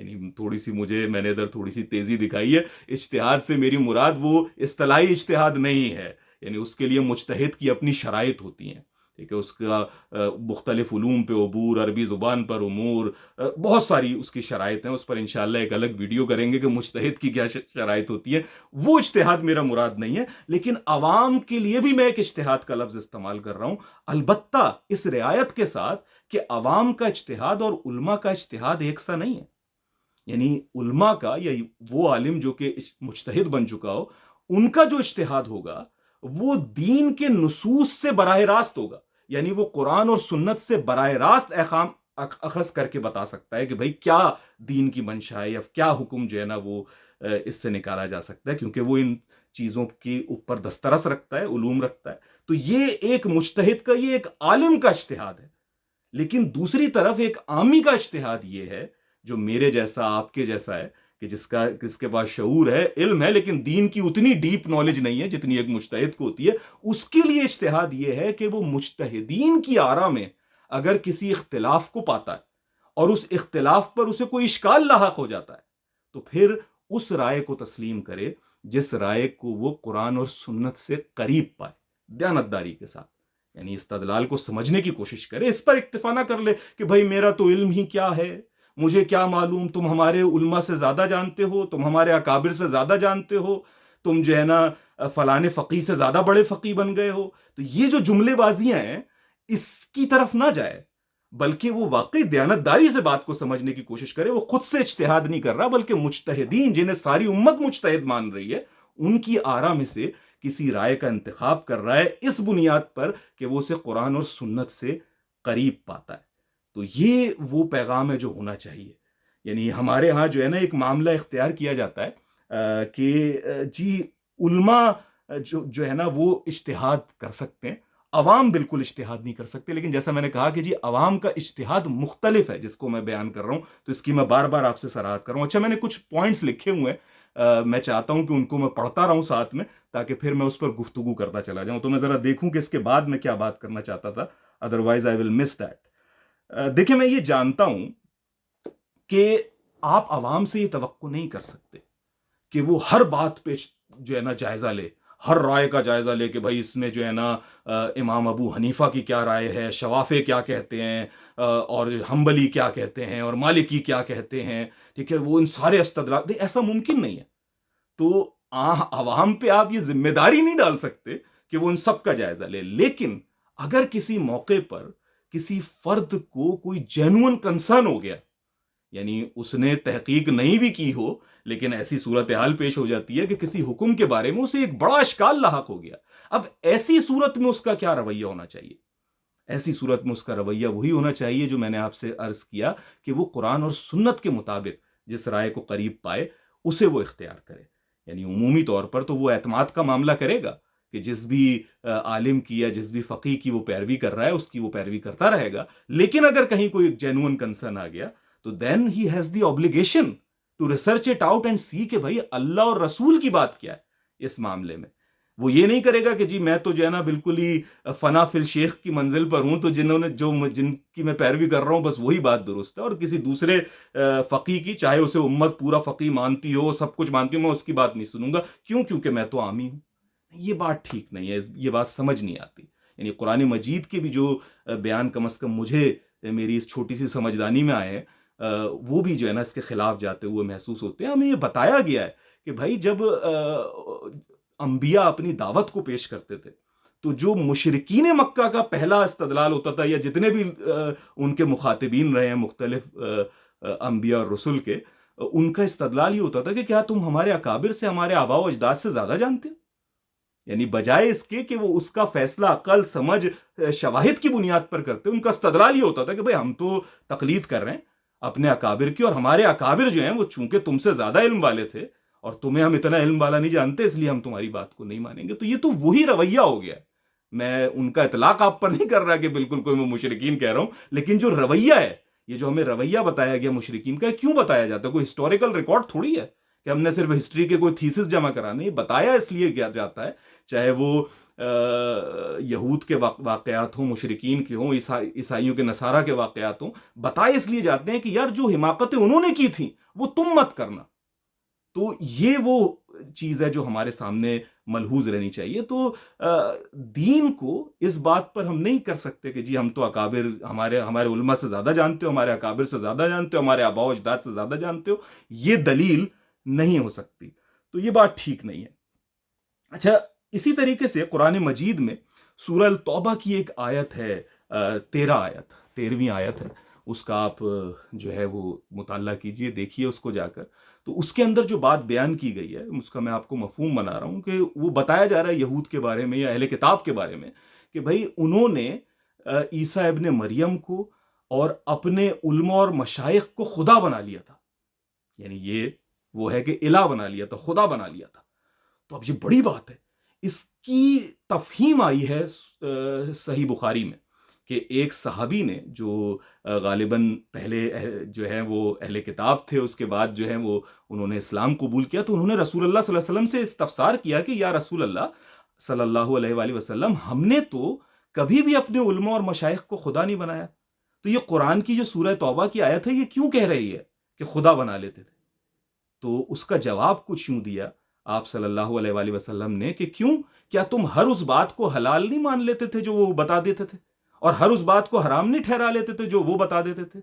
یعنی تھوڑی سی میں نے ادھر تھوڑی سی تیزی دکھائی ہے. اجتہاد سے میری مراد وہ اصطلاحی اجتہاد نہیں ہے، یعنی اس کے لیے مجتہد کی اپنی شرائط ہوتی ہیں. ٹھیک ہے، اس کا مختلف علوم پہ عبور، عربی زبان پر امور، بہت ساری اس کی شرائط ہیں. اس پر انشاءاللہ ایک الگ ویڈیو کریں گے کہ مجتہد کی کیا شرائط ہوتی ہے. وہ اجتہاد میرا مراد نہیں ہے، لیکن عوام کے لیے بھی میں ایک اجتہاد کا لفظ استعمال کر رہا ہوں، البتہ اس رعایت کے ساتھ کہ عوام کا اجتہاد اور علماء کا اجتہاد ایک سا نہیں ہے. یعنی علماء کا یا وہ عالم جو کہ مجتہد بن چکا ہو، ان کا جو اجتہاد ہوگا وہ دین کے نصوص سے براہ راست ہوگا. یعنی وہ قرآن اور سنت سے براہ راست احکام اخذ کر کے بتا سکتا ہے کہ بھائی کیا دین کی منشا ہے یا کیا حکم جو ہے نا وہ اس سے نکالا جا سکتا ہے، کیونکہ وہ ان چیزوں کے اوپر دسترس رکھتا ہے، علوم رکھتا ہے. تو یہ ایک مجتہد کا، یہ ایک عالم کا اجتہاد ہے. لیکن دوسری طرف ایک عامی کا اجتہاد یہ ہے جو میرے جیسا، آپ کے جیسا ہے، کہ جس کے پاس شعور ہے، علم ہے، لیکن دین کی اتنی ڈیپ نالج نہیں ہے جتنی ایک مجتہد کو ہوتی ہے. اس کے لیے اجتہاد یہ ہے کہ وہ مجتہدین کی آرا میں اگر کسی اختلاف کو پاتا ہے اور اس اختلاف پر اسے کوئی اشکال لاحق ہو جاتا ہے تو پھر اس رائے کو تسلیم کرے جس رائے کو وہ قرآن اور سنت سے قریب پائے، دیانتداری کے ساتھ. یعنی استدلال کو سمجھنے کی کوشش کرے، اس پر اکتفا نہ کر لے کہ بھائی میرا تو علم ہی کیا ہے، مجھے کیا معلوم، تم ہمارے علماء سے زیادہ جانتے ہو، تم ہمارے اکابر سے زیادہ جانتے ہو، تم جو ہے نا فلانے فقی سے زیادہ بڑے فقی بن گئے ہو. تو یہ جو جملے بازیاں ہیں اس کی طرف نہ جائے، بلکہ وہ واقعی دیانتداری سے بات کو سمجھنے کی کوشش کرے. وہ خود سے اجتہاد نہیں کر رہا، بلکہ مجتہدین جنہیں ساری امت مجتہد مان رہی ہے ان کی آرا میں سے کسی رائے کا انتخاب کر رہا ہے اس بنیاد پر کہ وہ اسے قرآن اور سنت سے قریب پاتا ہے. تو یہ وہ پیغام ہے جو ہونا چاہیے. یعنی ہمارے ہاں جو ہے نا ایک معاملہ اختیار کیا جاتا ہے کہ جی علماء جو ہے نا وہ اجتہاد کر سکتے ہیں، عوام بالکل اجتہاد نہیں کر سکتے. لیکن جیسا میں نے کہا کہ جی عوام کا اجتہاد مختلف ہے جس کو میں بیان کر رہا ہوں، تو اس کی میں بار بار آپ سے سراہد کر رہا ہوں. اچھا، میں نے کچھ پوائنٹس لکھے ہوئے ہیں، میں چاہتا ہوں کہ ان کو میں پڑھتا رہوں ساتھ میں تاکہ پھر میں اس پر گفتگو کرتا چلا جاؤں. تو میں ذرا دیکھوں کہ اس کے بعد میں کیا بات کرنا چاہتا تھا، otherwise I will miss that. دیکھیں، میں یہ جانتا ہوں کہ آپ عوام سے یہ توقع نہیں کر سکتے کہ وہ ہر بات پہ جو ہے نا جائزہ لے، ہر رائے کا جائزہ لے کہ بھائی اس میں جو ہے نا امام ابو حنیفہ کی کیا رائے ہے، شوافی کیا کہتے ہیں، اور حنبلی کیا کہتے ہیں، اور مالکی کیا کہتے ہیں. ٹھیک ہے، وہ ان سارے استدلال، ایسا ممکن نہیں ہے. تو عوام پہ آپ یہ ذمہ داری نہیں ڈال سکتے کہ وہ ان سب کا جائزہ لے. لیکن اگر کسی موقع پر کسی فرد کو کوئی جینوئن کنسرن ہو گیا، یعنی اس نے تحقیق نہیں بھی کی ہو لیکن ایسی صورتحال پیش ہو جاتی ہے کہ کسی حکم کے بارے میں اسے ایک بڑا اشکال لاحق ہو گیا، اب ایسی صورت میں اس کا کیا رویہ ہونا چاہیے؟ ایسی صورت میں اس کا رویہ وہی ہونا چاہیے جو میں نے آپ سے عرض کیا کہ وہ قرآن اور سنت کے مطابق جس رائے کو قریب پائے اسے وہ اختیار کرے. یعنی عمومی طور پر تو وہ اعتماد کا معاملہ کرے گا کہ جس بھی عالم کی یا جس بھی فقی کی وہ پیروی کر رہا ہے اس کی وہ پیروی کرتا رہے گا. لیکن اگر کہیں کوئی ایک جینوئن کنسرن آ گیا تو then he has the obligation to research it out and see کہ بھائی اللہ اور رسول کی بات کیا ہے اس معاملے میں. وہ یہ نہیں کرے گا کہ جی میں تو جو ہے نا بالکل ہی فنا فی الشیخ کی منزل پر ہوں، تو جن کی میں پیروی کر رہا ہوں بس وہی بات درست ہے، اور کسی دوسرے فقی کی، چاہے اسے امت پورا فقی مانتی ہو، سب کچھ مانتی ہو، میں اس کی بات نہیں سنوں گا. کیوں؟ کیونکہ میں تو عامی ہوں. یہ بات ٹھیک نہیں ہے، یہ بات سمجھ نہیں آتی. یعنی قرآن مجید کے بھی جو بیان کم از کم مجھے میری اس چھوٹی سی سمجھدانی میں آئے ہیں وہ بھی جو ہے نا اس کے خلاف جاتے ہوئے محسوس ہوتے ہیں. ہمیں یہ بتایا گیا ہے کہ بھائی جب انبیاء اپنی دعوت کو پیش کرتے تھے تو جو مشرکین مکہ کا پہلا استدلال ہوتا تھا، یا جتنے بھی ان کے مخاطبین رہے ہیں مختلف انبیاء اور رسل کے، ان کا استدلال یہ ہوتا تھا کہ کیا تم ہمارے اکابر سے، ہمارے آباء و اجداد سے زیادہ جانتے ہو؟ یعنی بجائے اس کے کہ وہ اس کا فیصلہ عقل، سمجھ، شواہد کی بنیاد پر کرتے، ان کا استدلال یہ ہوتا تھا کہ بھئی ہم تو تقلید کر رہے ہیں اپنے اکابر کی، اور ہمارے اکابر جو ہیں وہ چونکہ تم سے زیادہ علم والے تھے اور تمہیں ہم اتنا علم والا نہیں جانتے، اس لیے ہم تمہاری بات کو نہیں مانیں گے. تو یہ تو وہی رویہ ہو گیا ہے. میں ان کا اطلاق آپ پر نہیں کر رہا کہ بالکل کوئی میں مشرکین کہہ رہا ہوں، لیکن جو رویہ ہے، یہ جو ہمیں رویہ بتایا گیا مشرکین کا، کیوں بتایا جاتا ہے؟ کوئی ہسٹوریکل ریکارڈ تھوڑی ہے کہ ہم نے صرف ہسٹری کے کوئی تھیسس جمع کرانے، بتایا اس لیے کیا جاتا ہے، چاہے وہ یہود کے واقعات ہوں، مشرکین کے ہوں، عیسائیوں کے، نصارہ کے واقعات ہوں، بتائے اس لیے جاتے ہیں کہ یار جو حماقتیں انہوں نے کی تھیں وہ تم مت کرنا. تو یہ وہ چیز ہے جو ہمارے سامنے ملحوظ رہنی چاہیے. تو دین کو اس بات پر ہم نہیں کر سکتے کہ جی ہم تو اکابر، ہمارے علماء سے زیادہ جانتے ہو، ہمارے اکابر سے زیادہ جانتے ہو، ہمارے آباء و اجداد سے زیادہ جانتے ہو. یہ دلیل نہیں ہو سکتی. تو یہ بات ٹھیک نہیں ہے. اچھا، اسی طریقے سے قرآن مجید میں سورہ التوبہ کی ایک آیت ہے، 13ویں آیت ہے. اس کا آپ جو ہے وہ مطالعہ کیجئے، دیکھیے اس کو جا کر. تو اس کے اندر جو بات بیان کی گئی ہے اس کا میں آپ کو مفہوم بنا رہا ہوں کہ وہ بتایا جا رہا ہے یہود کے بارے میں یا اہل کتاب کے بارے میں کہ بھائی انہوں نے عیسیٰ ابن مریم کو اور اپنے علماء اور مشائخ کو خدا بنا لیا تھا. یعنی یہ وہ ہے کہ الہ بنا لیا تھا، خدا بنا لیا تھا. تو اب یہ بڑی بات ہے. اس کی تفہیم آئی ہے صحیح بخاری میں کہ ایک صحابی نے جو غالباً پہلے جو ہے وہ اہل کتاب تھے، اس کے بعد جو ہے وہ انہوں نے اسلام قبول کیا، تو انہوں نے رسول اللہ صلی اللہ علیہ وسلم سے استفسار کیا کہ یا رسول اللہ صلی اللہ علیہ وآلہ وسلم، ہم نے تو کبھی بھی اپنے علماء اور مشائخ کو خدا نہیں بنایا، تو یہ قرآن کی جو سورہ توبہ کی آیت ہے یہ کیوں کہہ رہی ہے کہ خدا بنا لیتے تھے؟ تو اس کا جواب کچھ یوں دیا آپ صلی اللہ علیہ وآلہ وسلم نے کہ کیوں، کیا تم ہر اس بات کو حلال نہیں مان لیتے تھے جو وہ بتا دیتے تھے، اور ہر اس بات کو حرام نہیں ٹھہرا لیتے تھے جو وہ بتا دیتے تھے؟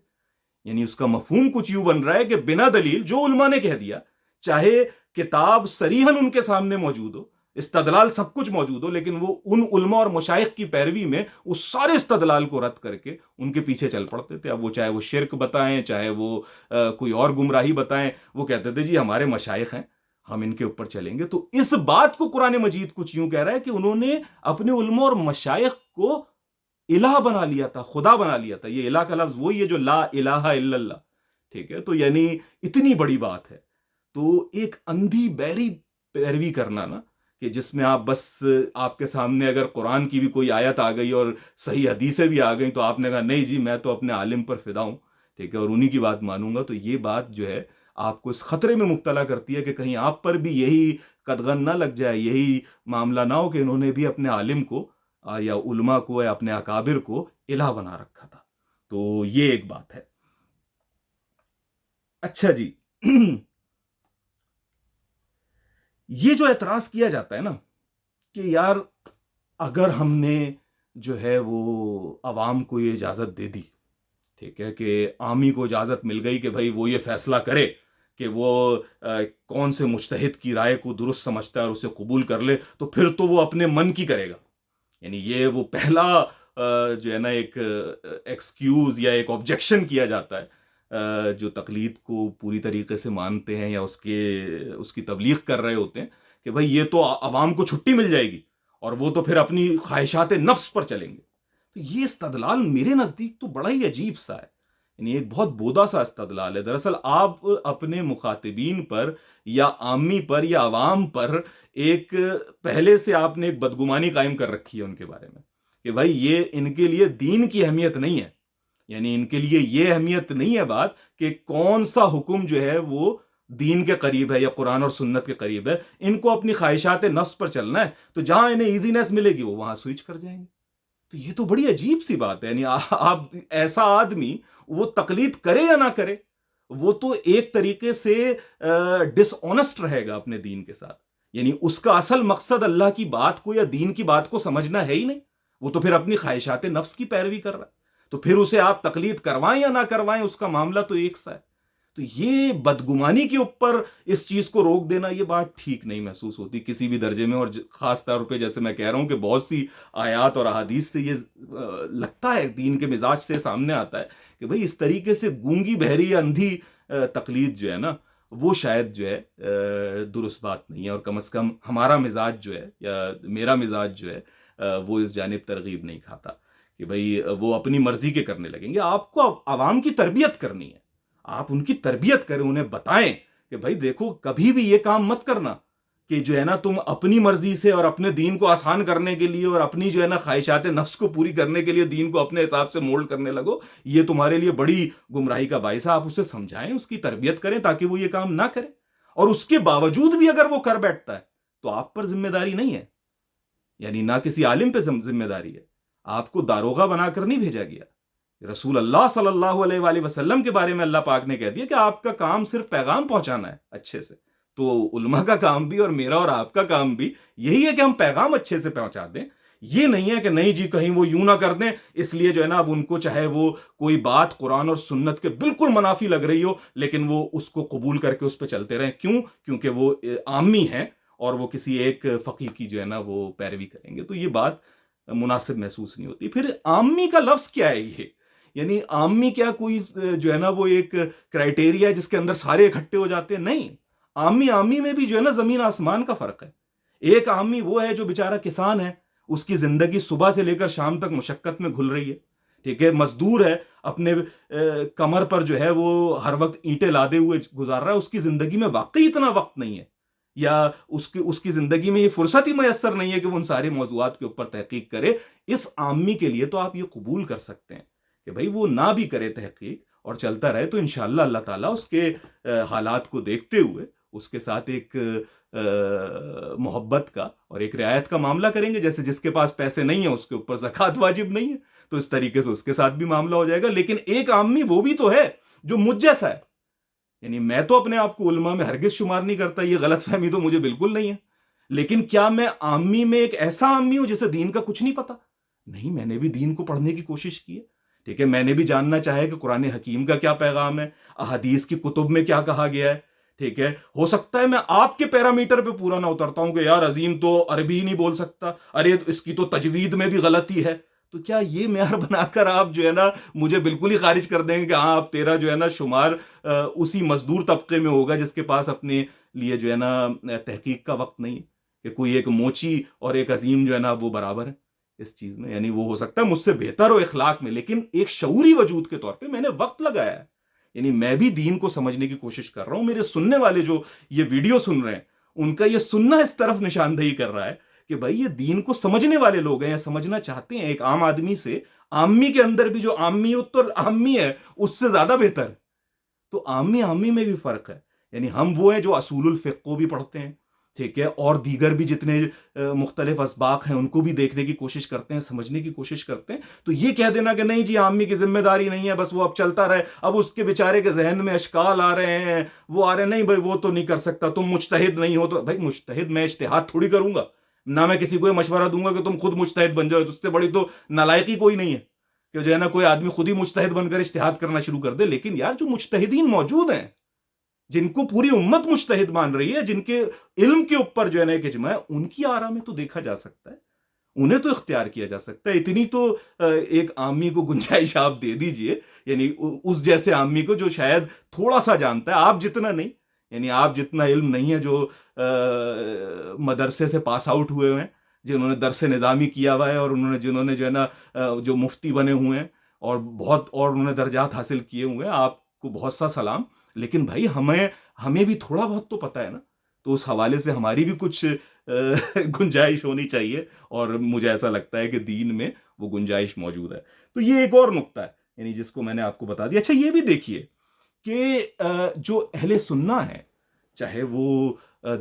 یعنی اس کا مفہوم کچھ یوں بن رہا ہے کہ بنا دلیل جو علماء نے کہہ دیا، چاہے کتاب صریحاً ان کے سامنے موجود ہو، استدلال سب کچھ موجود ہو، لیکن وہ ان علماء اور مشائخ کی پیروی میں اس سارے استدلال کو رد کر کے ان کے پیچھے چل پڑتے تھے. اب وہ چاہے وہ شرک بتائیں، چاہے وہ کوئی اور گمراہی بتائیں، وہ کہتے تھے جی ہمارے مشائخ ہیں، ہم ان کے اوپر چلیں گے. تو اس بات کو قرآن مجید کچھ یوں کہہ رہا ہے کہ انہوں نے اپنے علماء اور مشائخ کو الہ بنا لیا تھا، خدا بنا لیا تھا. یہ الہ کا لفظ وہی ہے جو لا الہ الا اللہ. ٹھیک ہے، تو یعنی اتنی بڑی بات ہے. تو ایک اندھی بہری پیروی کرنا نا، کہ جس میں آپ بس آپ کے سامنے اگر قرآن کی بھی کوئی آیت آ گئی اور صحیح حدیثیں بھی آ گئیں تو آپ نے کہا نہیں جی میں تو اپنے عالم پر فدا ہوں، ٹھیک ہے، اور انہی کی بات مانوں گا. تو یہ بات جو ہے آپ کو اس خطرے میں مبتلا کرتی ہے کہ کہیں آپ پر بھی یہی قدغن نہ لگ جائے، یہی معاملہ نہ ہو کہ انہوں نے بھی اپنے عالم کو یا علماء کو یا اپنے اکابر کو الہ بنا رکھا تھا. تو یہ ایک بات ہے. اچھا جی، یہ جو اعتراض کیا جاتا ہے نا کہ یار اگر ہم نے جو ہے وہ عوام کو یہ اجازت دے دی، ٹھیک ہے، کہ عامی کو اجازت مل گئی کہ بھائی وہ یہ فیصلہ کرے کہ وہ کون سے مجتہد کی رائے کو درست سمجھتا ہے اور اسے قبول کر لے، تو پھر تو وہ اپنے من کی کرے گا. یعنی یہ وہ پہلا جو ہے نا ایک ایکسکیوز یا ایک آبجیکشن کیا جاتا ہے جو تقلید کو پوری طریقے سے مانتے ہیں یا اس کی تبلیغ کر رہے ہوتے ہیں کہ بھائی یہ تو عوام کو چھٹی مل جائے گی اور وہ تو پھر اپنی خواہشات نفس پر چلیں گے. تو یہ استدلال میرے نزدیک تو بڑا ہی عجیب سا ہے. یعنی ایک بہت بودا سا استدلال ہے. دراصل آپ اپنے مخاطبین پر یا عامی پر یا عوام پر ایک پہلے سے آپ نے ایک بدگمانی قائم کر رکھی ہے ان کے بارے میں کہ بھائی یہ ان کے لیے دین کی اہمیت نہیں ہے. یعنی ان کے لیے یہ اہمیت نہیں ہے بات کہ کون سا حکم جو ہے وہ دین کے قریب ہے یا قرآن اور سنت کے قریب ہے. ان کو اپنی خواہشات نفس پر چلنا ہے، تو جہاں انہیں ایزینس ملے گی وہ وہاں سوئچ کر جائیں گے. تو یہ تو بڑی عجیب سی بات ہے. یعنی آپ ایسا آدمی وہ تقلید کرے یا نہ کرے، وہ تو ایک طریقے سے ڈس آنسٹ رہے گا اپنے دین کے ساتھ. یعنی اس کا اصل مقصد اللہ کی بات کو یا دین کی بات کو سمجھنا ہے ہی نہیں، وہ تو پھر اپنی خواہشات نفس کی پیروی کر رہا ہے. تو پھر اسے آپ تقلید کروائیں یا نہ کروائیں اس کا معاملہ تو ایک سا ہے. تو یہ بدگمانی کے اوپر اس چیز کو روک دینا، یہ بات ٹھیک نہیں محسوس ہوتی کسی بھی درجے میں. اور خاص طور پہ جیسے میں کہہ رہا ہوں کہ بہت سی آیات اور احادیث سے یہ لگتا ہے، دین کے مزاج سے سامنے آتا ہے کہ بھئی اس طریقے سے گونگی بہری اندھی تقلید جو ہے نا وہ شاید جو ہے درست بات نہیں ہے. اور کم از کم ہمارا مزاج جو ہے یا میرا مزاج جو ہے وہ اس جانب ترغیب نہیں کھاتا کہ بھئی وہ اپنی مرضی کے کرنے لگیں گے. آپ کو عوام کی تربیت کرنی ہے، آپ ان کی تربیت کریں، انہیں بتائیں کہ بھائی دیکھو کبھی بھی یہ کام مت کرنا کہ جو ہے نا تم اپنی مرضی سے اور اپنے دین کو آسان کرنے کے لیے اور اپنی جو ہے نا خواہشات نفس کو پوری کرنے کے لیے دین کو اپنے حساب سے مولڈ کرنے لگو. یہ تمہارے لیے بڑی گمراہی کا باعث ہے. آپ اسے سمجھائیں، اس کی تربیت کریں تاکہ وہ یہ کام نہ کرے. اور اس کے باوجود بھی اگر وہ کر بیٹھتا ہے تو آپ پر ذمہ داری نہیں ہے. یعنی نہ کسی عالم پہ ذمہ داری ہے. آپ کو داروغہ بنا کر نہیں بھیجا گیا. رسول اللہ صلی اللہ علیہ وآلہ وسلم کے بارے میں اللہ پاک نے کہہ دیا کہ آپ کا کام صرف پیغام پہنچانا ہے اچھے سے. تو علماء کا کام بھی اور میرا اور آپ کا کام بھی یہی ہے کہ ہم پیغام اچھے سے پہنچا دیں. یہ نہیں ہے کہ نہیں جی کہیں وہ یوں نہ کر دیں اس لیے جو ہے نا اب ان کو چاہے وہ کوئی بات قرآن اور سنت کے بالکل منافی لگ رہی ہو لیکن وہ اس کو قبول کر کے اس پہ چلتے رہیں. کیوں؟ کیونکہ وہ عامی ہیں اور وہ کسی ایک فقیہ کی جو ہے نا وہ پیروی کریں گے. تو یہ بات مناسب محسوس نہیں ہوتی. پھر عامی کا لفظ کیا ہے یہ؟ یعنی عامی کیا کوئی جو ہے نا وہ ایک کرائٹیریا ہے جس کے اندر سارے اکٹھے ہو جاتے ہیں؟ نہیں. عامی میں بھی جو ہے نا زمین آسمان کا فرق ہے. ایک عامی وہ ہے جو بیچارہ کسان ہے, اس کی زندگی صبح سے لے کر شام تک مشقت میں گھل رہی ہے. ٹھیک ہے. مزدور ہے, اپنے کمر پر جو ہے وہ ہر وقت اینٹیں لادے ہوئے گزار رہا ہے. اس کی زندگی میں واقعی اتنا وقت نہیں ہے یا اس کی زندگی میں یہ فرصت ہی میسر نہیں ہے کہ وہ ان سارے موضوعات کے اوپر تحقیق کرے. اس عامی کے لیے تو آپ یہ قبول کر سکتے ہیں کہ بھائی وہ نہ بھی کرے تحقیق اور چلتا رہے, تو انشاءاللہ اللہ تعالیٰ اس کے حالات کو دیکھتے ہوئے اس کے ساتھ ایک محبت کا اور ایک رعایت کا معاملہ کریں گے. جیسے جس کے پاس پیسے نہیں ہیں اس کے اوپر زکوٰۃ واجب نہیں ہے, تو اس طریقے سے اس کے ساتھ بھی معاملہ ہو جائے گا. لیکن ایک عامی وہ بھی تو ہے جو مجھ جیسا ہے. یعنی میں تو اپنے آپ کو علماء میں ہرگز شمار نہیں کرتا, یہ غلط فہمی تو مجھے بالکل نہیں ہے. لیکن کیا میں عامی میں ایک ایسا عامی ہوں جسے دین کا کچھ نہیں پتا؟ نہیں, میں نے بھی دین کو پڑھنے کی کوشش کی ہے. ٹھیک ہے. میں نے بھی جاننا چاہا کہ قرآن حکیم کا کیا پیغام ہے, احادیث کی کتب میں کیا کہا گیا ہے. ٹھیک ہے. ہو سکتا ہے میں آپ کے پیرامیٹر پہ پورا نہ اترتا ہوں کہ یار عظیم تو عربی نہیں بول سکتا, ارے اس کی تو تجوید میں بھی غلطی ہے. تو کیا یہ معیار بنا کر آپ جو ہے نا مجھے بالکل ہی خارج کر دیں گے کہ ہاں اب تیرا جو ہے نا شمار اسی مزدور طبقے میں ہوگا جس کے پاس اپنے لیے جو ہے نا تحقیق کا وقت نہیں ہے, کہ کوئی ایک موچی اور ایک عظیم جو ہے نا وہ برابر ہے اس چیز میں. یعنی وہ ہو سکتا ہے مجھ سے بہتر ہو اخلاق میں, لیکن ایک شعوری وجود کے طور پہ میں نے وقت لگایا ہے. یعنی میں بھی دین کو سمجھنے کی کوشش کر رہا ہوں. میرے سننے والے جو یہ ویڈیو سن رہے ہیں ان کا یہ سننا اس طرف نشاندہی کر رہا ہے کہ بھائی یہ دین کو سمجھنے والے لوگ ہیں یا سمجھنا چاہتے ہیں. ایک عام آدمی سے عامی کے اندر بھی جو عامی ہے اس سے زیادہ بہتر ہے. تو عامی میں بھی فرق ہے. یعنی ہم وہ ہیں جو اصول الفقہ کو بھی پڑھتے ہیں, ٹھیک ہے, اور دیگر بھی جتنے مختلف اسباق ہیں ان کو بھی دیکھنے کی کوشش کرتے ہیں, سمجھنے کی کوشش کرتے ہیں. تو یہ کہہ دینا کہ نہیں جی عامی کی ذمہ داری نہیں ہے, بس وہ اب چلتا رہے, اب اس کے بیچارے کے ذہن میں اشکال آ رہے ہیں, وہ آ رہے ہیں, نہیں بھائی وہ تو نہیں کر سکتا, تم مجتہد نہیں ہو. تو بھائی مجتہد میں اجتہاد تھوڑی کروں گا, نہ میں کسی کو یہ مشورہ دوں گا کہ تم خود مجتہد بن جاؤ. اس سے بڑی تو نالائقی کوئی نہیں ہے کہ جو ہے نا کوئی آدمی خود ہی مجتہد بن کر اجتہاد کرنا شروع کر دے. لیکن یار جو مجتہدین موجود ہیں جن کو پوری امت مجتہد مان رہی ہے, جن کے علم کے اوپر جو ہے نا ایک اجماع ہے, ان کی آرا میں تو دیکھا جا سکتا ہے, انہیں تو اختیار کیا جا سکتا ہے. اتنی تو ایک عامی کو گنجائش آپ دے دیجئے, یعنی اس جیسے عامی کو جو شاید تھوڑا سا جانتا ہے, آپ جتنا نہیں. یعنی آپ جتنا علم نہیں ہے جو مدرسے سے پاس آؤٹ ہوئے ہیں, جنہوں نے درس نظامی کیا ہوا ہے, اور جنہوں نے جو ہے نا جو مفتی بنے ہوئے ہیں اور انہوں نے درجات حاصل کیے ہوئے ہیں, آپ کو بہت سا سلام. لیکن بھائی ہمیں بھی تھوڑا بہت تو پتہ ہے نا, تو اس حوالے سے ہماری بھی کچھ گنجائش ہونی چاہیے, اور مجھے ایسا لگتا ہے کہ دین میں وہ گنجائش موجود ہے. تو یہ ایک اور نقطہ ہے یعنی جس کو میں نے آپ کو بتا دیا. اچھا یہ بھی دیکھیے کہ جو اہل سنہ ہیں, چاہے وہ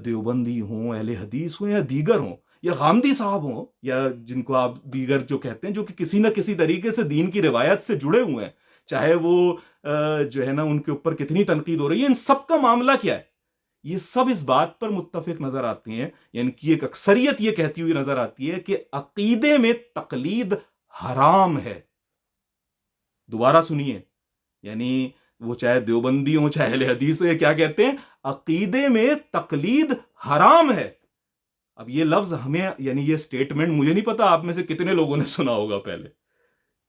دیوبندی ہوں, اہل حدیث ہوں, یا دیگر ہوں, یا غامدی صاحب ہوں, یا جن کو آپ دیگر جو کہتے ہیں, جو کہ کسی نہ کسی طریقے سے دین کی روایت سے جڑے ہوئے ہیں, چاہے وہ جو ہے نا ان کے اوپر کتنی تنقید ہو رہی ہے, ان سب کا معاملہ کیا ہے؟ یہ سب اس بات پر متفق نظر آتے ہیں, یعنی کہ ایک اکثریت یہ کہتی ہوئی نظر آتی ہے کہ عقیدے میں تقلید حرام ہے. دوبارہ سنیے, یعنی وہ چاہے دیوبندی ہوں چاہے اہل حدیث ہوں, کیا کہتے ہیں؟ عقیدے میں تقلید حرام ہے. اب یہ لفظ ہمیں, یعنی یہ سٹیٹمنٹ مجھے نہیں پتا آپ میں سے کتنے لوگوں نے سنا ہوگا پہلے.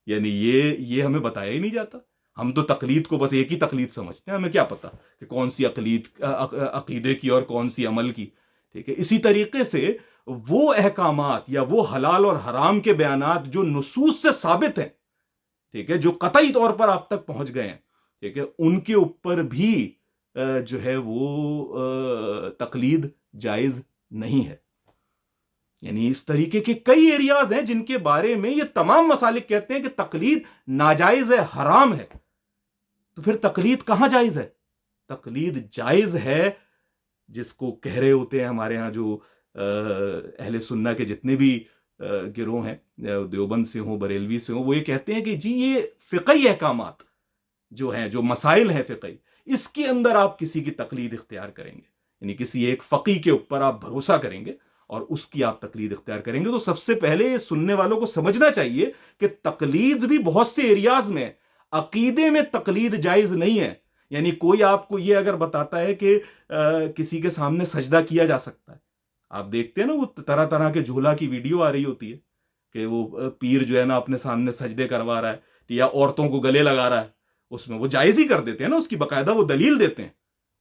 یعنی یہ ہمیں بتایا ہی نہیں جاتا. ہم تو تقلید کو بس ایک ہی تقلید سمجھتے ہیں, ہمیں کیا پتا کہ کون سی عقیدے کی اور کون سی عمل کی. ٹھیک ہے. اسی طریقے سے وہ احکامات یا وہ حلال اور حرام کے بیانات جو نصوص سے ثابت ہیں, ٹھیک ہے, جو قطعی طور پر آپ تک پہنچ گئے ہیں, ٹھیک ہے, ان کے اوپر بھی جو ہے وہ تقلید جائز نہیں ہے. یعنی اس طریقے کے کئی ایریاز ہیں جن کے بارے میں یہ تمام مسالک کہتے ہیں کہ تقلید ناجائز ہے, حرام ہے. تو پھر تقلید کہاں جائز ہے؟ تقلید جائز ہے جس کو کہہ رہے ہوتے ہیں ہمارے ہاں جو اہل سنہ کے جتنے بھی گروہ ہیں، دیوبند سے ہوں، بریلوی سے ہوں، وہ یہ کہتے ہیں کہ جی یہ فقہی احکامات جو ہیں، جو مسائل ہیں فقہی، اس کے اندر آپ کسی کی تقلید اختیار کریں گے، یعنی کسی ایک فقی کے اوپر آپ بھروسہ کریں گے اور اس کی آپ تقلید اختیار کریں گے، تو سب سے پہلے یہ سننے والوں کو سمجھنا چاہیے کہ تقلید بھی بہت سے ایریاز میں ہے، عقیدے میں تقلید جائز نہیں ہے۔ یعنی کوئی آپ کو یہ اگر بتاتا ہے کہ کسی کے سامنے سجدہ کیا جا سکتا ہے، آپ دیکھتے ہیں نا وہ طرح طرح کے جھولا کی ویڈیو آ رہی ہوتی ہے کہ وہ پیر جو ہے نا اپنے سامنے سجدے کروا رہا ہے یا عورتوں کو گلے لگا رہا ہے، اس میں وہ جائز ہی کر دیتے ہیں نا، اس کی باقاعدہ وہ دلیل دیتے ہیں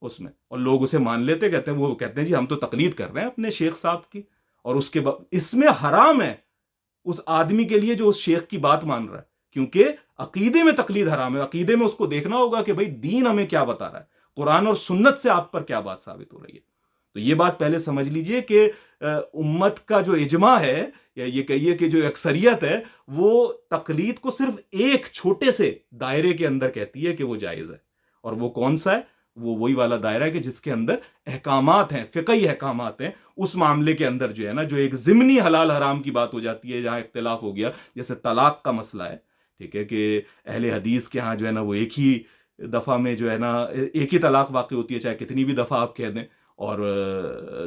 اس میں، اور لوگ اسے مان لیتے، کہتے ہیں، وہ کہتے ہیں جی ہم تو تقلید کر رہے ہیں اپنے شیخ صاحب کی، اور اس کے اس میں حرام ہے اس آدمی کے لیے جو اس شیخ کی بات مان رہا ہے، کیونکہ عقیدے میں تقلید حرام ہے، عقیدے میں اس کو دیکھنا ہوگا کہ بھئی دین ہمیں کیا بتا رہا ہے، قرآن اور سنت سے آپ پر کیا بات ثابت ہو رہی ہے۔ تو یہ بات پہلے سمجھ لیجئے کہ امت کا جو اجماع ہے، یا یہ کہیے کہ جو اکثریت ہے، وہ تقلید کو صرف ایک چھوٹے سے دائرے کے اندر کہتی ہے کہ وہ جائز ہے، اور وہ کون سا ہے؟ وہ وہی والا دائرہ ہے کہ جس کے اندر احکامات ہیں، فقہی احکامات ہیں، اس معاملے کے اندر جو ہے نا، جو ایک ضمنی حلال حرام کی بات ہو جاتی ہے، جہاں اختلاف ہو گیا، جیسے طلاق کا مسئلہ ہے، ٹھیک ہے، کہ اہل حدیث کے ہاں جو ہے نا وہ ایک ہی دفعہ میں جو ہے نا ایک ہی طلاق واقع ہوتی ہے، چاہے کتنی بھی دفعہ آپ کہہ دیں، اور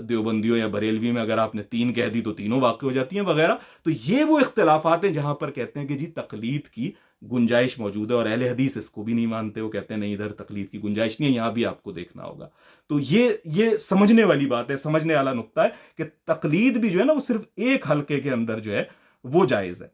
دیوبندیوں یا بریلوی میں اگر آپ نے 3 کہہ دی تو تینوں واقع ہو جاتی ہیں وغیرہ۔ تو یہ وہ اختلافات ہیں جہاں پر کہتے ہیں کہ جی تقلید کی گنجائش موجود ہے، اور اہل حدیث اس کو بھی نہیں مانتے، وہ کہتے ہیں نہیں ادھر تقلید کی گنجائش نہیں ہے، یہاں بھی آپ کو دیکھنا ہوگا۔ تو یہ سمجھنے والی بات ہے، سمجھنے والا نقطہ ہے کہ تقلید بھی جو ہے نا وہ صرف ایک حلقے کے اندر جو ہے وہ جائز ہے۔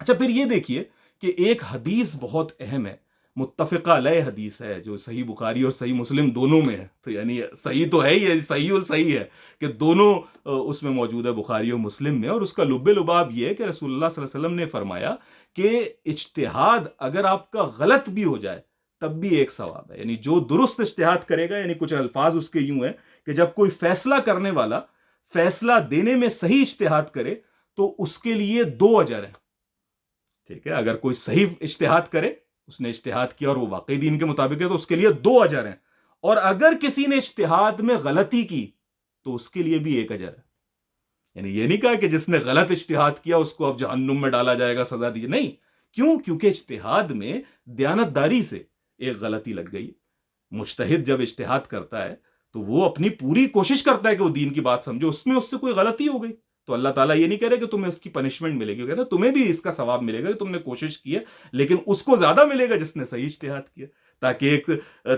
اچھا، پھر یہ دیکھیے کہ ایک حدیث بہت اہم ہے، متفقہ علیہ حدیث ہے، جو صحیح بخاری اور صحیح مسلم دونوں میں ہے، تو یعنی صحیح تو ہے ہی، صحیح الصحیح ہے کہ دونوں اس میں موجود ہے، بخاری اور مسلم میں، اور اس کا لب لباب یہ ہے کہ رسول اللہ صلی اللہ علیہ وسلم نے فرمایا کہ اجتہاد اگر آپ کا غلط بھی ہو جائے تب بھی ایک ثواب ہے، یعنی جو درست اجتہاد کرے گا، یعنی کچھ الفاظ اس کے یوں ہیں کہ جب کوئی فیصلہ کرنے والا فیصلہ دینے میں صحیح اجتہاد کرے تو اس کے لیے 2 اجر ہیں، ٹھیک ہے، اگر کوئی صحیح اجتہاد کرے، اس نے اجتہاد کیا اور وہ واقعی دین کے مطابق ہے، تو اس کے لیے 2 اجر ہیں، اور اگر کسی نے اجتہاد میں غلطی کی تو اس کے لیے بھی 1 اجر ہے۔ یعنی یہ نہیں کہا کہ جس نے غلط اجتہاد کیا اس کو اب جہنم میں ڈالا جائے گا، سزا دیجیے، نہیں، کیوں؟ کیونکہ اجتہاد میں دیانتداری سے ایک غلطی لگ گئی۔ مجتہد جب اجتہاد کرتا ہے تو وہ اپنی پوری کوشش کرتا ہے کہ وہ دین کی بات سمجھے، اس میں اس سے کوئی غلطی ہو گئی تو اللہ تعالیٰ یہ نہیں کہہ رہے کہ تمہیں اس کی پنشمنٹ ملے گی، وہ کہہ رہے تمہیں بھی اس کا ثواب ملے گا کہ تم نے کوشش کی ہے، لیکن اس کو زیادہ ملے گا جس نے صحیح اجتہاد کیا، تاکہ ایک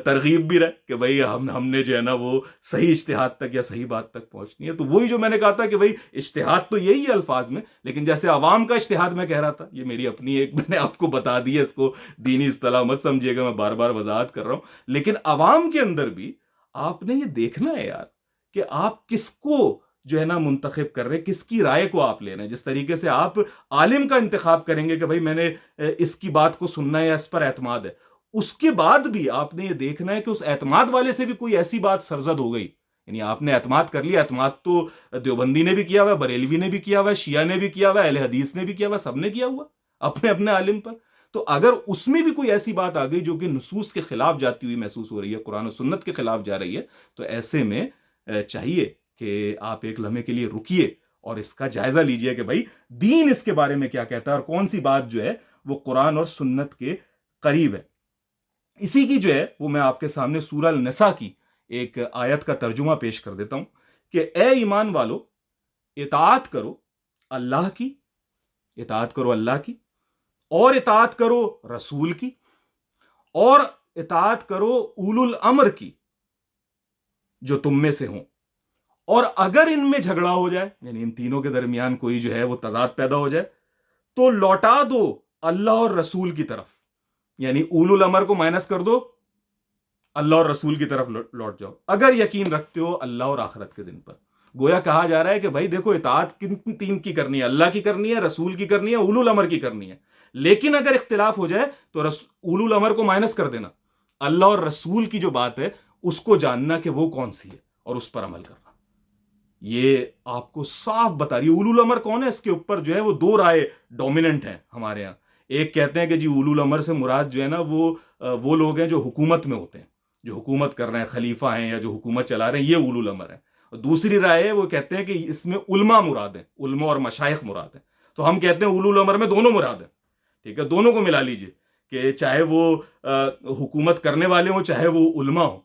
ترغیب بھی رہے کہ بھئی ہم نے جو ہے نا وہ صحیح اجتہاد تک یا صحیح بات تک پہنچنی ہے۔ تو وہی جو میں نے کہا تھا کہ بھئی اجتہاد تو یہی ہے الفاظ میں، لیکن جیسے عوام کا اجتہاد میں کہہ رہا تھا، یہ میری اپنی ایک، میں نے آپ کو بتا دی ہے، اس کو دینی اصطلاح مت سمجھیے گا، میں بار بار وضاحت کر رہا ہوں، لیکن عوام کے اندر بھی آپ نے یہ دیکھنا ہے یار کہ آپ کس کو جو ہے نا منتخب کر رہے ہیں، کس کی رائے کو آپ لے رہے ہیں۔ جس طریقے سے آپ عالم کا انتخاب کریں گے کہ بھئی میں نے اس کی بات کو سننا ہے یا اس پر اعتماد ہے، اس کے بعد بھی آپ نے یہ دیکھنا ہے کہ اس اعتماد والے سے بھی کوئی ایسی بات سرزد ہو گئی، یعنی آپ نے اعتماد کر لیا، اعتماد تو دیوبندی نے بھی کیا ہوا ہے، بریلوی نے بھی کیا ہوا ہے، شیعہ نے بھی کیا ہوا ہے، اہل حدیث نے بھی کیا ہوا ہے، سب نے کیا ہوا اپنے اپنے عالم پر۔ تو اگر اس میں بھی کوئی ایسی بات آ گئی جو کہ نصوص کے خلاف جاتی ہوئی محسوس ہو رہی ہے، قرآن و سنت کے خلاف جا رہی ہے، تو ایسے میں چاہیے کہ آپ ایک لمحے کے لیے رکیے اور اس کا جائزہ لیجئے کہ بھائی دین اس کے بارے میں کیا کہتا ہے اور کون سی بات جو ہے وہ قرآن اور سنت کے قریب ہے۔ اسی کی جو ہے وہ میں آپ کے سامنے سورہ النساء کی ایک آیت کا ترجمہ پیش کر دیتا ہوں کہ اے ایمان والو، اطاعت کرو اللہ کی، اطاعت کرو اللہ کی، اور اطاعت کرو رسول کی، اور اطاعت کرو اولو الامر کی جو تم میں سے ہوں، اور اگر ان میں جھگڑا ہو جائے، یعنی ان تینوں کے درمیان کوئی جو ہے وہ تضاد پیدا ہو جائے، تو لوٹا دو اللہ اور رسول کی طرف، یعنی اولو الامر کو مائنس کر دو، اللہ اور رسول کی طرف لوٹ جاؤ، اگر یقین رکھتے ہو اللہ اور آخرت کے دن پر۔ گویا کہا جا رہا ہے کہ بھائی دیکھو، اطاعت کن تین کی کرنی ہے، اللہ کی کرنی ہے، رسول کی کرنی ہے، اولو الامر کی کرنی ہے، لیکن اگر اختلاف ہو جائے تو اولو الامر کو مائنس کر دینا، اللہ اور رسول کی جو بات ہے اس کو جاننا کہ وہ کون سی ہے اور اس پر عمل کرنا۔ یہ آپ کو صاف بتا رہی ہے۔ اولو الامر کون ہے، اس کے اوپر جو ہے وہ 2 رائے ڈومیننٹ ہیں ہمارے ہاں۔ ایک کہتے ہیں کہ جی اولو الامر سے مراد جو ہے نا وہ لوگ ہیں جو حکومت میں ہوتے ہیں، جو حکومت کر رہے ہیں، خلیفہ ہیں یا جو حکومت چلا رہے ہیں، یہ اولو الامر ہیں۔ دوسری رائے ہے وہ کہتے ہیں کہ اس میں علماء مراد ہیں، علماء اور مشائخ مراد ہیں، تو ہم کہتے ہیں اولو الامر میں دونوں مراد ہیں، ٹھیک ہے، دونوں کو ملا لیجئے کہ چاہے وہ حکومت کرنے والے ہوں چاہے وہ علماء ہوں،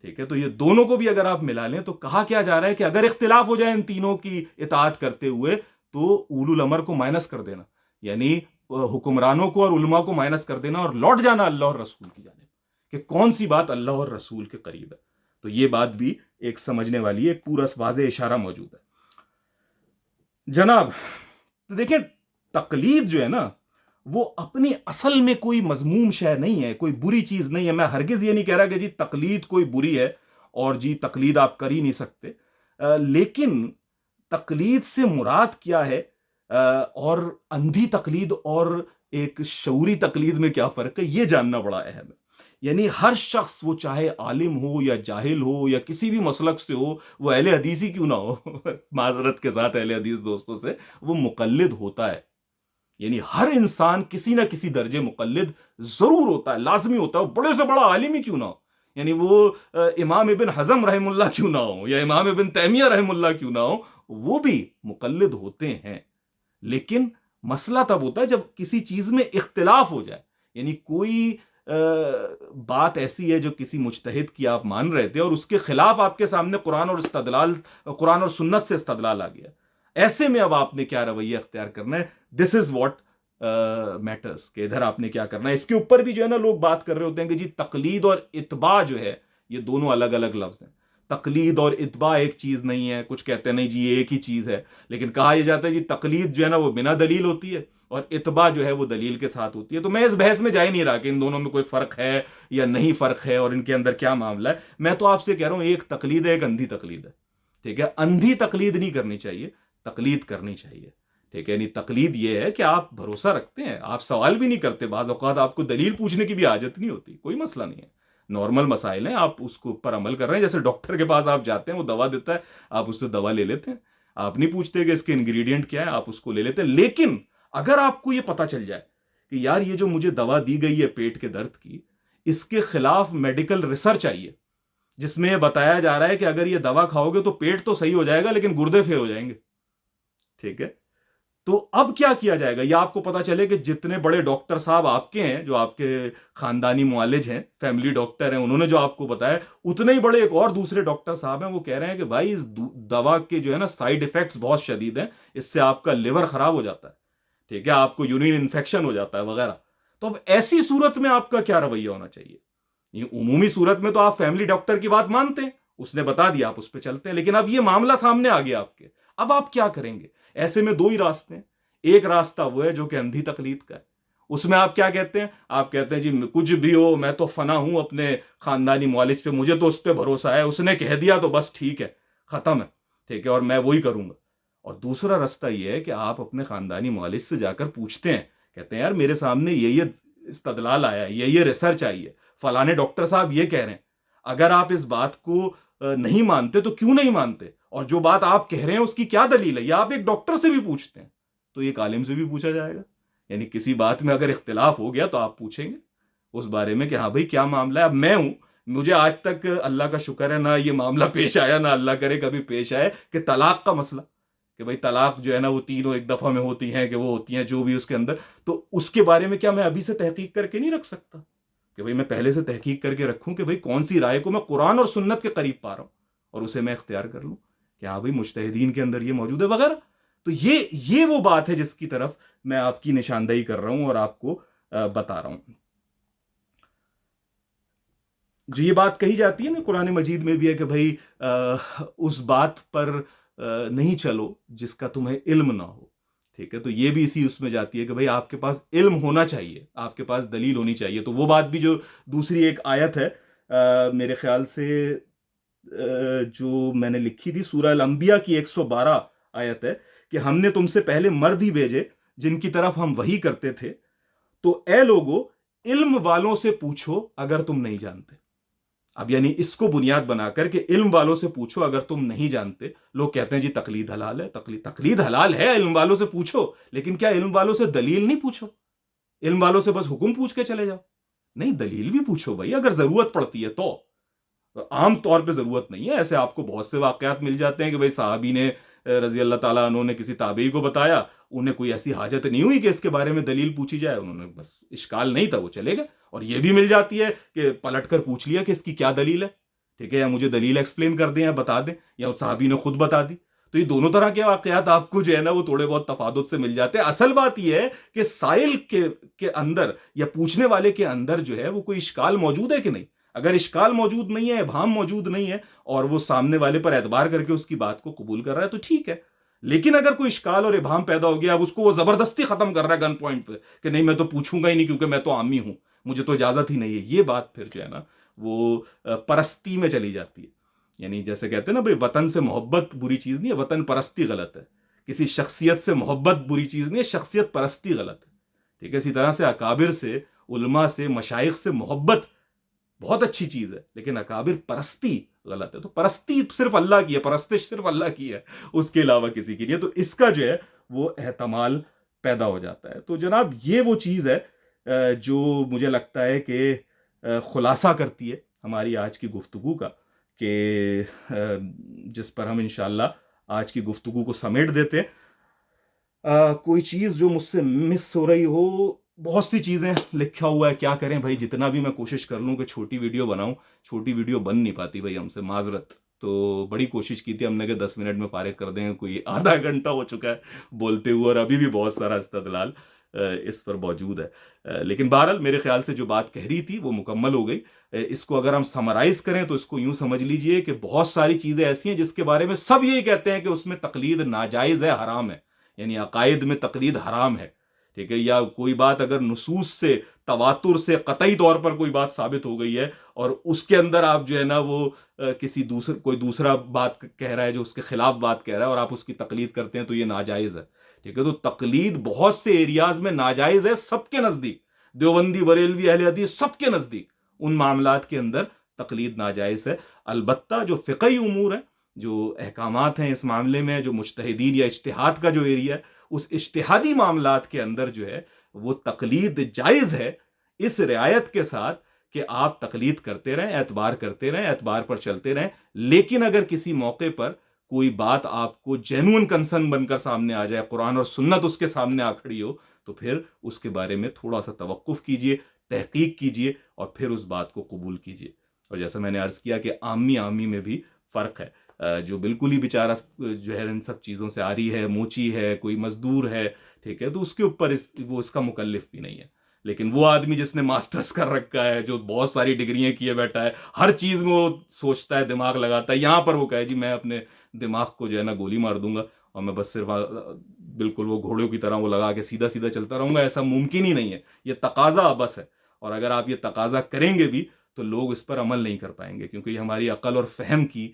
ٹھیک ہے، تو یہ دونوں کو بھی اگر آپ ملا لیں تو کہا کیا جا رہا ہے کہ اگر اختلاف ہو جائے ان تینوں کی اطاعت کرتے ہوئے تو اولو الامر کو مائنس کر دینا، یعنی حکمرانوں کو اور علماء کو مائنس کر دینا اور لوٹ جانا اللہ اور رسول کی جانب کہ کون سی بات اللہ اور رسول کے قریب ہے. تو یہ بات بھی ایک سمجھنے والی ایک پورا واضح اشارہ موجود ہے جناب. تو دیکھیں تقلید جو ہے نا وہ اپنی اصل میں کوئی مذموم شے نہیں ہے، کوئی بری چیز نہیں ہے. میں ہرگز یہ نہیں کہہ رہا کہ جی تقلید کوئی بری ہے اور جی تقلید آپ کر ہی نہیں سکتے، لیکن تقلید سے مراد کیا ہے اور اندھی تقلید اور ایک شعوری تقلید میں کیا فرق ہے یہ جاننا بڑا اہم ہے. یعنی ہر شخص وہ چاہے عالم ہو یا جاہل ہو یا کسی بھی مسلک سے ہو، وہ اہل حدیث ہی کیوں نہ ہو معذرت کے ساتھ اہل حدیث دوستوں سے، وہ مقلد ہوتا ہے. یعنی ہر انسان کسی نہ کسی درجے مقلد ضرور ہوتا ہے، لازمی ہوتا ہے، بڑے سے بڑا عالم ہی کیوں نہ ہو. یعنی وہ امام ابن حزم رحم اللہ کیوں نہ ہو یا امام ابن تیمیہ رحم اللہ کیوں نہ ہو، وہ بھی مقلد ہوتے ہیں. لیکن مسئلہ تب ہوتا ہے جب کسی چیز میں اختلاف ہو جائے، یعنی کوئی بات ایسی ہے جو کسی مجتہد کی آپ مان رہے تھے اور اس کے خلاف آپ کے سامنے قرآن اور سنت سے استدلال آ گیا. ایسے میں اب آپ نے کیا رویہ اختیار کرنا ہے؟ دس از واٹ میٹرز کہ ادھر آپ نے کیا کرنا ہے. اس کے اوپر بھی جو ہے نا لوگ بات کر رہے ہوتے ہیں کہ جی تقلید اور اتباع جو ہے یہ دونوں الگ الگ لفظ ہیں. تقلید اور اتباع ایک چیز نہیں ہے، کچھ کہتے ہیں نہیں جی یہ ایک ہی چیز ہے، لیکن کہا یہ جاتا ہے جی تقلید جو ہے نا وہ بنا دلیل ہوتی ہے اور اتباع جو ہے وہ دلیل کے ساتھ ہوتی ہے. تو میں اس بحث میں جا ہی نہیں رہا کہ ان دونوں میں کوئی فرق ہے یا نہیں فرق ہے اور ان کے اندر کیا معاملہ ہے. میں تو آپ سے کہہ رہا ہوں ایک تقلید ہے ایک اندھی تقلید ہے، ٹھیک ہے. اندھی تقلید نہیں کرنی چاہیے، تقلید کرنی چاہیے، ٹھیک ہے. یعنی تقلید یہ ہے کہ آپ بھروسہ رکھتے ہیں، آپ سوال بھی نہیں کرتے، بعض اوقات آپ کو دلیل پوچھنے کی بھی حاجت نہیں ہوتی، کوئی مسئلہ نہیں ہے، نارمل مسائل ہیں، آپ اس کو اوپر عمل کر رہے ہیں. جیسے ڈاکٹر کے پاس آپ جاتے ہیں، وہ دوا دیتا ہے، آپ اس سے دوا لے لیتے ہیں، آپ نہیں پوچھتے کہ اس کے انگریڈینٹ کیا ہے، آپ اس کو لے لیتے ہیں. لیکن اگر آپ کو یہ پتا چل جائے کہ یار یہ جو مجھے دوا دی گئی ہے پیٹ کے درد کی، اس کے خلاف میڈیکل ریسرچ آئیے جس میں یہ بتایا جا رہا ہے کہ اگر یہ دوا کھاؤ گے تو پیٹ تو صحیح ہو جائے گا لیکن گردے فیل ہو جائیں گے، ٹھیک ہے. تو اب کیا کیا جائے گا؟ یا آپ کو پتا چلے کہ جتنے بڑے ڈاکٹر صاحب آپ کے ہیں، جو آپ کے خاندانی معالج ہیں، فیملی ڈاکٹر ہیں، انہوں نے جو آپ کو بتایا، اتنے ہی بڑے ایک اور دوسرے ڈاکٹر صاحب ہیں، وہ کہہ رہے ہیں کہ بھائی اس دوا کے جو ہے نا سائیڈ ایفیکٹس بہت شدید ہیں، اس سے آپ کا لیور خراب ہو جاتا ہے، ٹھیک ہے، آپ کو یورین انفیکشن ہو جاتا ہے وغیرہ. تو اب ایسی صورت میں آپ کا کیا رویہ ہونا چاہیے؟ یہ عمومی صورت میں تو آپ فیملی ڈاکٹر کی بات مانتے ہیں، اس نے بتا دیا آپ اس پہ چلتے ہیں. لیکن اب یہ معاملہ سامنے آ گیا آپ کے، اب آپ کیا کریں گے؟ ایسے میں دو ہی راستے ہیں. ایک راستہ وہ ہے جو کہ اندھی تقلید کا ہے، اس میں آپ کیا کہتے ہیں؟ آپ کہتے ہیں جی کچھ بھی ہو میں تو فنا ہوں اپنے خاندانی معالج پہ، مجھے تو اس پہ بھروسہ ہے، اس نے کہہ دیا تو بس ٹھیک ہے، ختم ہے، ٹھیک ہے، اور میں وہی کروں گا. اور دوسرا راستہ یہ ہے کہ آپ اپنے خاندانی معالج سے جا کر پوچھتے ہیں، کہتے ہیں یار میرے سامنے یہ استدلال آیا ہے، یہ ریسرچ آئی ہے، فلانے ڈاکٹر صاحب یہ کہہ رہے ہیں، اگر آپ اس بات کو نہیں مانتے تو کیوں نہیں مانتے، اور جو بات آپ کہہ رہے ہیں اس کی کیا دلیل ہے؟ یا آپ ایک ڈاکٹر سے بھی پوچھتے ہیں تو ایک عالم سے بھی پوچھا جائے گا. یعنی کسی بات میں اگر اختلاف ہو گیا تو آپ پوچھیں گے اس بارے میں کہ ہاں بھائی کیا معاملہ ہے. اب میں ہوں، مجھے آج تک اللہ کا شکر ہے نہ یہ معاملہ پیش آیا، نہ اللہ کرے کبھی پیش آئے کہ طلاق کا مسئلہ، کہ بھائی طلاق جو ہے نا وہ تینوں ایک دفعہ میں ہوتی ہیں کہ وہ ہوتی ہیں جو بھی اس کے اندر، تو اس کے بارے میں کیا میں ابھی سے تحقیق کر کے نہیں رکھ سکتا کہ بھئی میں پہلے سے تحقیق کر کے رکھوں کہ بھئی کون سی رائے کو میں قرآن اور سنت کے قریب پا رہا ہوں اور اسے میں اختیار کر لوں کہ ہاں بھئی مجتہدین کے اندر یہ موجود ہے وغیرہ. تو یہ وہ بات ہے جس کی طرف میں آپ کی نشاندہی کر رہا ہوں اور آپ کو بتا رہا ہوں. جو یہ بات کہی جاتی ہے نا قرآن مجید میں بھی ہے کہ بھئی اس بات پر نہیں چلو جس کا تمہیں علم نہ ہو، ٹھیک ہے. تو یہ بھی اسی اس میں جاتی ہے کہ بھئی آپ کے پاس علم ہونا چاہیے، آپ کے پاس دلیل ہونی چاہیے. تو وہ بات بھی جو دوسری ایک آیت ہے میرے خیال سے جو میں نے لکھی تھی سورہ الانبیاء کی 112 آیت ہے کہ ہم نے تم سے پہلے مرد ہی بھیجے جن کی طرف ہم وحی کرتے تھے، تو اے لوگو علم والوں سے پوچھو اگر تم نہیں جانتے. اب یعنی اس کو بنیاد بنا کر کہ علم والوں سے پوچھو اگر تم نہیں جانتے. لوگ کہتے ہیں جی تقلید حلال ہے، تقلید حلال ہے، علم والوں سے پوچھو، لیکن کیا علم والوں سے دلیل نہیں پوچھو؟ علم والوں سے بس حکم پوچھ کے چلے جاؤ؟ نہیں، دلیل بھی پوچھو بھائی اگر ضرورت پڑتی ہے تو. عام طور پہ ضرورت نہیں ہے. ایسے آپ کو بہت سے واقعات مل جاتے ہیں کہ بھائی صحابی نے رضی اللہ تعالیٰ عنہ نے کسی تابعی کو بتایا, انہیں کوئی ایسی حاجت نہیں ہوئی کہ اس کے بارے میں دلیل پوچھی جائے, انہوں نے بس اشکال نہیں تھا وہ چلے گئے. اور یہ بھی مل جاتی ہے کہ پلٹ کر پوچھ لیا کہ اس کی کیا دلیل ہے, ٹھیک ہے, یا مجھے دلیل ایکسپلین کر دیں یا بتا دیں, یا اس صحابی نے خود بتا دی. تو یہ دونوں طرح کے واقعات آپ کو جو ہے نا وہ تھوڑے بہت تفادت سے مل جاتے ہیں. اصل بات یہ ہے کہ سائل کے اندر یا پوچھنے والے کے اندر جو ہے وہ کوئی اشکال موجود ہے کہ نہیں. اگر اشکال موجود نہیں ہے, ابہام موجود نہیں ہے, اور وہ سامنے والے پر اعتبار کر کے اس کی بات کو قبول کر رہا ہے تو ٹھیک ہے. لیکن اگر کوئی اشکال اور ابہام پیدا ہو گیا, اب اس کو وہ زبردستی ختم کر رہا ہے گن پوائنٹ پہ کہ نہیں میں تو پوچھوں گا ہی نہیں کیونکہ میں تو عامی ہوں, مجھے تو اجازت ہی نہیں ہے, یہ بات پھر جو ہے نا وہ پرستی میں چلی جاتی ہے. یعنی جیسے کہتے ہیں نا بھائی وطن سے محبت بری چیز نہیں ہے, وطن پرستی غلط ہے. کسی شخصیت سے محبت بری چیز نہیں ہے, شخصیت پرستی غلط ہے. ٹھیک ہے, اسی طرح سے اکابر سے, علماء سے, مشائخ سے محبت بہت اچھی چیز ہے, لیکن اکابر پرستی غلط ہے. تو پرستی صرف اللہ کی ہے, پرستش صرف اللہ کی ہے, اس کے علاوہ کسی کی نہیں ہے. تو اس کا جو ہے وہ احتمال پیدا ہو جاتا ہے. تو جناب یہ وہ چیز ہے جو مجھے لگتا ہے کہ خلاصہ کرتی ہے ہماری آج کی گفتگو کا, کہ جس پر ہم انشاءاللہ آج کی گفتگو کو سمیٹ دیتے ہیں. کوئی چیز جو مجھ سے مس ہو رہی ہو, بہت سی چیزیں لکھا ہوا ہے, کیا کریں بھائی, جتنا بھی میں کوشش کر لوں کہ چھوٹی ویڈیو بناؤں, چھوٹی ویڈیو بن نہیں پاتی بھائی, ہم سے معذرت. تو بڑی کوشش کی تھی ہم نے کہ 10 منٹ میں فارغ کر دیں, کوئی آدھا گھنٹہ ہو چکا ہے بولتے ہوئے, اور ابھی بھی بہت سارا استدلال اس پر موجود ہے. لیکن بہرحال میرے خیال سے جو بات کہہ رہی تھی وہ مکمل ہو گئی. اس کو اگر ہم سمرائز کریں تو اس کو یوں سمجھ لیجئے کہ بہت ساری چیزیں ایسی ہیں جس کے بارے میں سب یہی کہتے ہیں کہ اس میں تقلید ناجائز ہے, حرام ہے. یعنی عقائد میں تقلید حرام ہے, ٹھیک ہے, یا کوئی بات اگر نصوص سے, تواتر سے قطعی طور پر کوئی بات ثابت ہو گئی ہے اور اس کے اندر آپ جو ہے نا وہ کوئی دوسرا بات کہہ رہا ہے جو اس کے خلاف بات کہہ رہا ہے اور آپ اس کی تقلید کرتے ہیں تو یہ ناجائز ہے. ٹھیک ہے, تو تقلید بہت سے ایریاز میں ناجائز ہے سب کے نزدیک, دیوبندی, بریلوی, اہل حدیث, سب کے نزدیک ان معاملات کے اندر تقلید ناجائز ہے. البتہ جو فقہی امور ہیں, جو احکامات ہیں اس معاملے میں, جو مجتہدین یا اجتہاد کا جو ایریا ہے, اس اجتہادی معاملات کے اندر جو ہے وہ تقلید جائز ہے, اس رعایت کے ساتھ کہ آپ تقلید کرتے رہیں, اعتبار کرتے رہیں, اعتبار پر چلتے رہیں. لیکن اگر کسی موقع پر کوئی بات آپ کو جینوئن کنسرن بن کر سامنے آ جائے, قرآن اور سنت اس کے سامنے آ کھڑی ہو, تو پھر اس کے بارے میں تھوڑا سا توقف کیجئے, تحقیق کیجئے اور پھر اس بات کو قبول کیجئے. اور جیسا میں نے عرض کیا کہ عامی میں بھی فرق ہے. جو بالکل ہی بیچارہ جو ہے ان سب چیزوں سے آ رہی ہے, موچی ہے, کوئی مزدور ہے, ٹھیک ہے, تو اس کے اوپر وہ اس کا مکلف بھی نہیں ہے. لیکن وہ آدمی جس نے ماسٹرز کر رکھا ہے, جو بہت ساری ڈگریاں کیے بیٹھا ہے, ہر چیز میں وہ سوچتا ہے, دماغ لگاتا ہے, یہاں پر وہ کہے جی میں اپنے دماغ کو جو ہے نا گولی مار دوں گا اور میں بس صرف بالکل وہ گھوڑوں کی طرح وہ لگا کے سیدھا سیدھا چلتا رہوں گا, ایسا ممکن ہی نہیں ہے. یہ تقاضا بس ہے, اور اگر آپ یہ تقاضا کریں گے بھی تو لوگ اس پر عمل نہیں کر پائیں گے, کیونکہ یہ ہماری عقل اور فہم کی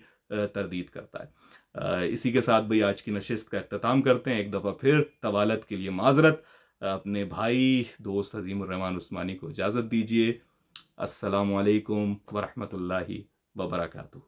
تردید کرتا ہے. اسی کے ساتھ بھئی آج کی نشست کا اختتام کرتے ہیں. ایک دفعہ پھر طوالت کے لیے معذرت. اپنے بھائی دوست عظیم الرحمن عثمانی کو اجازت دیجیے. السلام علیکم ورحمۃ اللہ وبرکاتہ.